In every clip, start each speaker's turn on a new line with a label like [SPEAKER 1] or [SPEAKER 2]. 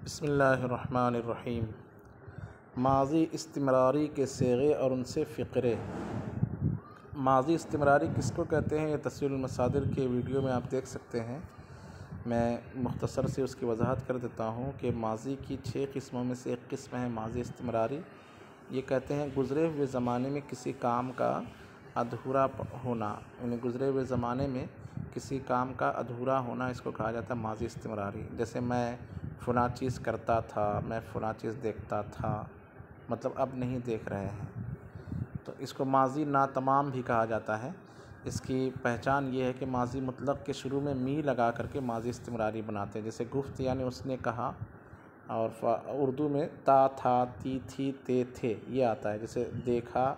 [SPEAKER 1] बिस्मिल्लाहिर्रहमानिर्रहीम। माज़ी इस्तिमरारी के सेग़े और उनसे फ़िक्रे। माज़ी इस्तिमरारी किसको कहते हैं, ये तस्वीरुल मसादिर के वीडियो में आप देख सकते हैं। मैं मुख्तसर से उसकी वजाहत कर देता हूँ कि माज़ी की 6 किस्मों में से एक किस्म है माज़ी इस्तिमरारी। ये कहते हैं गुज़रे हुए ज़माने में किसी काम का अधूरा होना, यानी गुज़रे हुए ज़माने में किसी काम का अधूरा होना, इसको कहा जाता है माज़ी इस्तिमरारी। जैसे मैं फ़लाँ चीज़ करता था, मैं फ़लाँ चीज़ देखता था, मतलब अब नहीं देख रहे हैं, तो इसको माज़ी नातमाम भी कहा जाता है। इसकी पहचान ये है कि माज़ी मुतलक़ के शुरू में मी लगा करके माज़ी इस्तिमरारी बनाते हैं। जैसे गुफ्त यानी उसने कहा, और उर्दू में ता, था, ती, थी, ते, थे ये आता है। जैसे देखा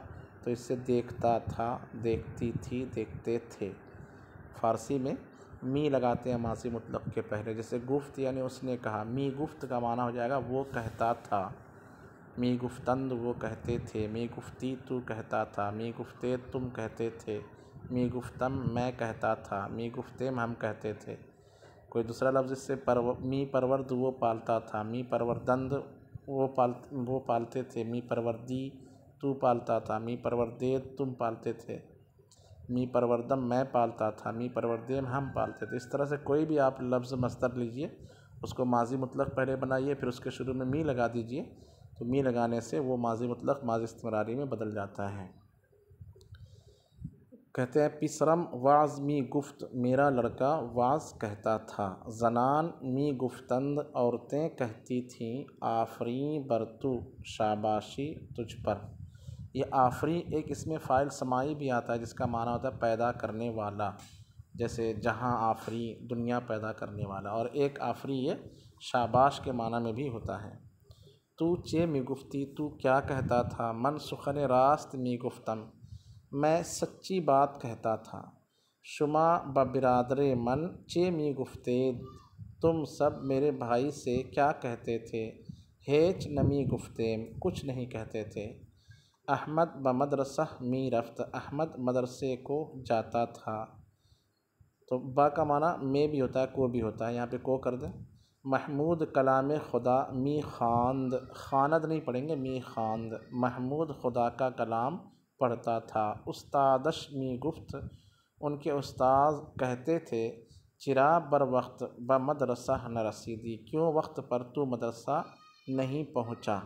[SPEAKER 1] तो इससे देखता था, देखती थी, देखते थे। फ़ारसी में मी लगाते हैं माज़ी मुतलक़ के पहले। जैसे गुफ्त यानी उसने कहा, मी गुफ्त का माना हो जाएगा वो कहता था। मी गुफ्तंद वो कहते थे, मी गुफ्ती तू कहता था, मी गुफ्ते तुम कहते थे, मी गुफ्तम मैं कहता था, मी गुफ्तेम हम कहते थे। कोई दूसरा लफ्ज़ इससे मी परवरद वो पालता था, मी परवरदंद वो पालते थे, मी परवरदी तू पालता था, मी परवरदे तुम पालते थे, मी परवरदम मैं पालता था, मी परवरदेम हम पालते थे। इस तरह से कोई भी आप लफ्ज़ मस्दर लीजिए, उसको माज़ी मुतलक़ पहले बनाइए, फिर उसके शुरू में मी लगा दीजिए, तो मी लगाने से वो माज़ी मुतलक़ माज़ी इस्तिमरारी में बदल जाता है। कहते हैं पिसरम वाज़ मी गुफ्त, मेरा लड़का वाज़ कहता था। ज़नान मी गुफ्तंद, औरतें कहती थीं आफरी बरतू, शाबाशी तुझ पर। ये आफरी एक इसमें फ़ाइल समाई भी आता है, जिसका माना होता है पैदा करने वाला। जैसे जहाँ आफरी दुनिया पैदा करने वाला, और एक आफरी ये शाबाश के माना में भी होता है। तू चे मी गुफ्ती, तू क्या कहता था। मन सुखन रास्त मी गुफ्तम, मैं सच्ची बात कहता था। शुमा ब बिरादरे मन चे मी गुफ्तेद, तुम सब मेरे भाई से क्या कहते थे। हेच नमी गुफ्तेम, कुछ नहीं कहते थे। अहमद ब मदरसा मी रफ्त, अहमद मदरसे को जाता था। तो बा का माना में भी होता है, को भी होता है, यहाँ पे को कर दें। महमूद कलाम खुदा मी खांद, खानद नहीं पढ़ेंगे, मी खांद। महमूद खुदा का कलाम पढ़ता था। उस्तादश मी गुफ्त, उनके उस्ताद कहते थे। चिरा बर वक्त ब मदरसा न रसीदी, क्यों वक्त पर तू मदरसा नहीं पहुँचा।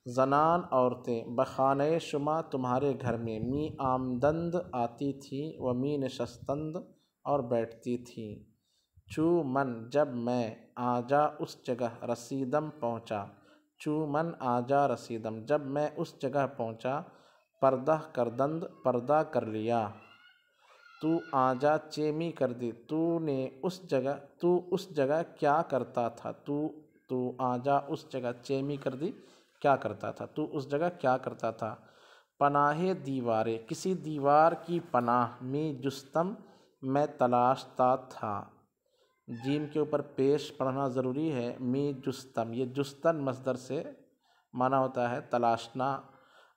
[SPEAKER 1] ज़नान औरतें बखाने शुमा, तुम्हारे घर में। मी आमदंद आती थी, व मी नशस्तंद और बैठती थी। चू मन जब मैं, आजा उस जगह, रसीदम पहुँचा। चू मन आजा रसीदम, जब मैं उस जगह पहुँचा। पर्दा करदंद, पर्दा कर लिया। तू आजा चेमी कर दी, तूने उस जगह, तू उस जगह क्या करता था। तू आजा उस जगह चेमी कर दी, क्या करता था। तू उस जगह क्या करता था। पनाहे दीवारें, किसी दीवार की पनाह। में जुस्तम, मैं तलाशता था। जीम के ऊपर पेश पढ़ना ज़रूरी है। में जुस्तम, ये जुस्तन मस्दर से माना होता है तलाशना,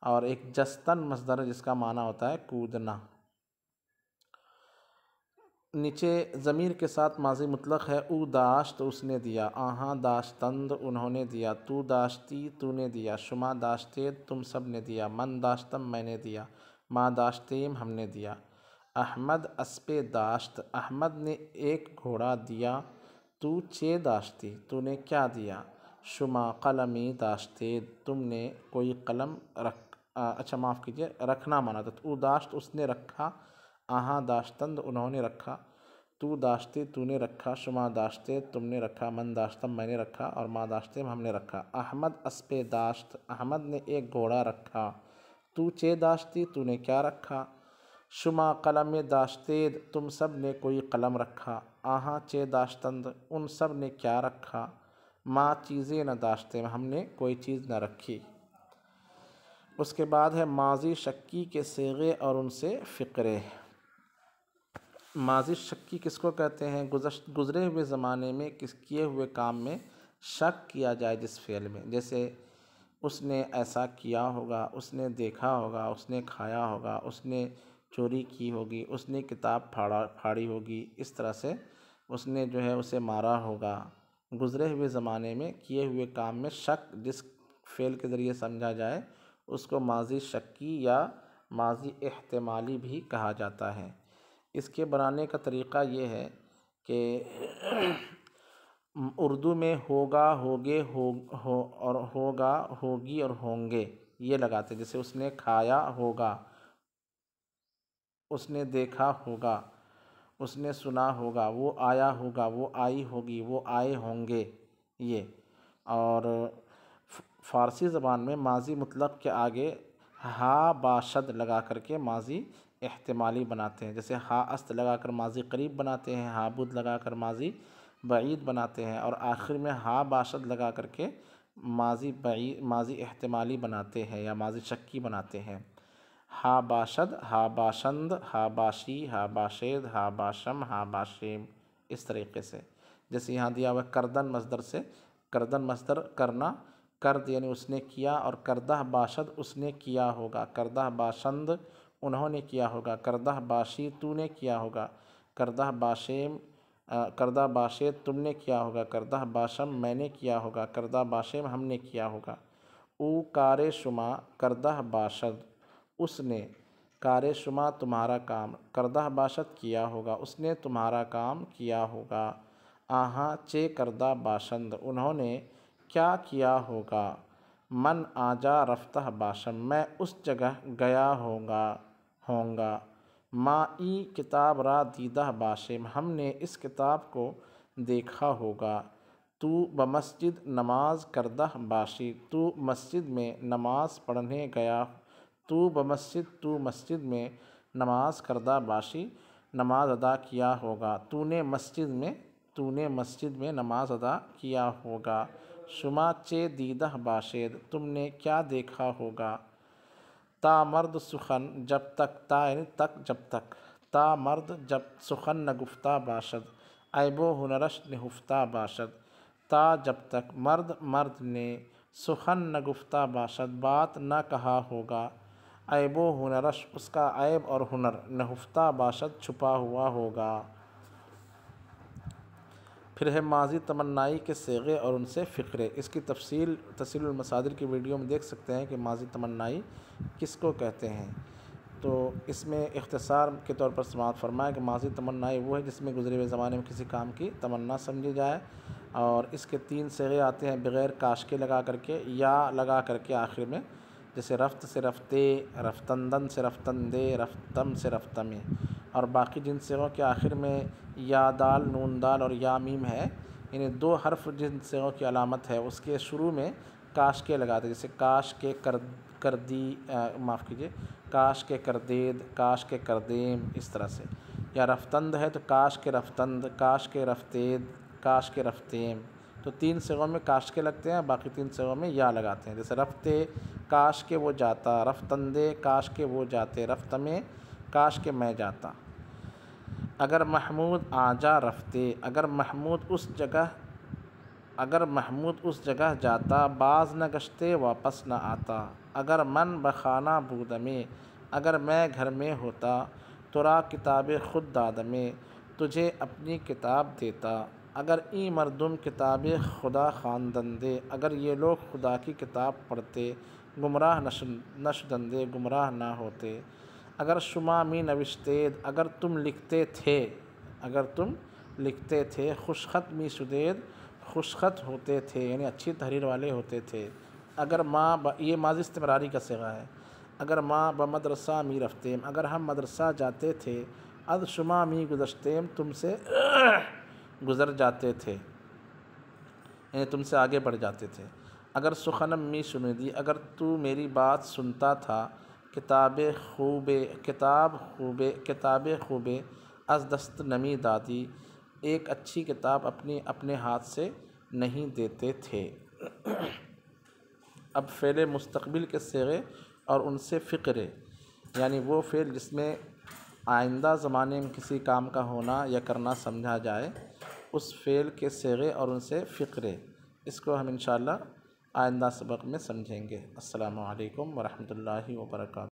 [SPEAKER 1] और एक जस्तन मस्दर है जिसका माना होता है कूदना। नीचे ज़मीर के साथ माज़ी मुतलक़ है। ऊ दाश्त, उसने दिया। आहा दाश्तंद, उन्होंने दिया। तू दाश्ती, तूने दिया। शुमा दाश्ते, तुम सब ने दिया। मन दाश्तम, मैंने दिया। माँ दाश्तेम, हमने दिया। अहमद अस्पे दाश्त, अहमद ने एक घोड़ा दिया। तू चे दाश्ती, तूने क्या दिया। शुमा कलमी दाश्ते, तुमने कोई कलम अच्छा माफ़ कीजिए, रखना माना था। तू दाश्त, उसने रखा। आहा दाश्तंद, उन्होंने रखा। तू दाश्ते, तूने रखा। शुमा दाश्ते, तुमने रखा। मन दाश्तम, मैंने रखा। और माँ दाश्ते, हमने रखा। अहमद अस्पे दाश्त, अहमद ने एक घोड़ा रखा। तू चे दाश्ती, तूने क्या रखा। शुमा कलम दाश्तेद, तुम सब ने कोई कलम रखा। आहा चे दाश्तंद, उन सब ने क्या रखा। माँ चीज़ें न दाश्ते, हमने कोई चीज़ न रखी। उसके बाद है माज़ी शक्की के सेग़े और उनसे फ़िक्रे। माज़ी शक्की किसको कहते हैं, गुज़रे हुए ज़माने में किस किए हुए काम में शक किया जाए जिस फ़ेल में। जैसे उसने ऐसा किया होगा, उसने देखा होगा, उसने खाया होगा, उसने चोरी की होगी, उसने किताब फाड़ी होगी, इस तरह से उसने जो है उसे मारा होगा, गुज़रे हुए ज़माने में किए हुए काम में शक जिस फ़ेल के ज़रिए समझा जाए उसको माज़ी शक्की या माज़ी एहतिमाली भी कहा जाता है। इसके बनाने का तरीक़ा ये है कि उर्दू में होगा, होगे, हो और होगा, होगी और होंगे ये लगाते हैं। जैसे उसने खाया होगा, उसने देखा होगा, उसने सुना होगा, वो आया होगा, वो आई होगी, वो आए होंगे ये। और फ़ारसी ज़बान में माज़ी मुतलक़ के आगे हा बाशद लगा करके माज़ी एहतिमाली बनाते हैं। जैसे हा अस्त लगा कर माज़ी करीब बनाते हैं, हा बुद लगा कर माज़ी बईद बनाते हैं, और आखिर में हा बाशद लगा करके माज़ी एहतिमाली बनाते हैं या माज़ी शक्की बनाते हैं। हा बाशद, हा बाशंद, हा बाशी, हा बाशेद, हा बाशम, हा बाशेम, इस तरीक़े से। जैसे यहाँ दिया हुआ करदन मस्दर से, करदन मस्दर करना, कर्द यानी उसने किया, और करदह बाशद उसने किया होगा, करदह बाशंद उन्होंने किया होगा, करदह बाशी तूने किया होगा, करदह बाशेम करदा बाशेद तुमने किया होगा, करदह बाशम मैंने किया होगा, करदा बाशेम हमने किया होगा। ऊ कारे शुमा करदह बाशद उसने, कारे शुमा तुम्हारा काम, करदह बाशद किया होगा, उसने तुम्हारा काम किया होगा। आहा चे करदा बाशंद उन्होंने क्या किया होगा। मन आजा रफ्तह बाशम मैं उस जगह गया होगा। माई किताब रा दीदा बाशिम हमने इस किताब को देखा होगा। तू बमस्जिद नमाज करदह बाशी तू मस्जिद में नमाज पढ़ने गया। तू बमस्जिद तू मस्जिद में नमाज करदा बाशी नमाज अदा किया होगा। तूने मस्जिद में नमाज अदा किया होगा। शुमा चे दीदह बाशेद तुमने क्या देखा होगा। ता मर्द सुखन जब तक, ता यानी तक जब तक, ता मर्द जब सुखन न गुफ्ता बाशद ऐबो हुनरश निहुफ्ता बाशद। ता जब तक मर्द ने सुखन न गुफ्ता बाशद बात न कहा होगा। ऐबो हुनरश उसका ऐब और हुनर नहुफ्ता बाशद छुपा हुआ होगा। फिर है माज़ी तमन्नाई के सेगे और उनसे फ़िक्रे। इसकी तफसीलुल मसादिर की वीडियो में देख सकते हैं कि माज़ी तमन्नाई किसको कहते हैं। तो इसमें इख्तिसार के तौर पर समाअत फरमाया कि माज़ी तमन्नाई वो है जिसमें गुज़रे हुए ज़माने में किसी काम की तमन्ना समझी जाए। और इसके 3 सेगे आते हैं बग़ैर काश के लगा करके, या लगा करके आखिर में, जैसे रफ्त से रफ्ते, रफ्तंदन से रफ्तंदे, रफ्तम से रफ्तमे। और बाकी जिन सेगों के आखिर में या दाल, नून दाल और या मीम है, यानी 2 हर्फ जिन सेगों की अलामत है उसके शुरू में काश के लगाते, जैसे काश के काश के करदेद, काश के करदेम, इस तरह से। या रफ्तंद है तो काश के रफ्तंद, काश के रफ्तेद, काश के रफ्तेम। तो 3 सेगों में काश के लगते हैं, बाकी 3 सेगों में या लगाते हैं। जैसे रफ्ते काश के वो जाता, रफ्तंदे काश के वो जाते, रफ्तमे काश के मैं जाता। अगर महमूद आजा रफ्ते अगर महमूद उस जगह जाता, बाज न गश्ते वापस न आता। अगर मन बखाना बूदमे अगर मैं घर में होता, तुरा किताब खुद दादमे तुझे अपनी किताब देता। अगर ई मर्दुम किताब खुदा ख़ानदंदे अगर ये लोग खुदा की किताब पढ़ते, गुमराह नशदंदे गुमराह ना होते। अगर शुमा मी नविश्तेद अगर तुम लिखते थे, खुशखत मी शुदेद खुशखत होते थे, यानी अच्छी तहरीर वाले होते थे। अगर माँ ये माज़ी इस्तिमरारी का सिगा है। अगर माँ ब मदरसा मी रफ्तेम अगर हम मदरसा जाते थे, अद शुमा मी गुज़श्तेम तुमसे गुज़र जाते थे, यानी तुमसे आगे बढ़ जाते थे। अगर सुखनम मी शुनुदी अगर तू मेरी बात सुनता था, किताब खूबे अज दस्त नमी दादी एक अच्छी किताब अपने हाथ से नहीं देते थे। अब फ़ेल मुस्तक़बिल के सेगे और उनसे फ़िक्रे, यानी वो फ़ेल जिसमें आइंदा ज़माने में किसी काम का होना या करना समझा जाए, उस फ़ेल के सेगे और उनसे फ़िक्रे, इसको हम इंशाअल्लाह आइंदा सबक में समझेंगे। अस्सलामु अलैकुम व रहमतुल्लाहि व बरकातुहू।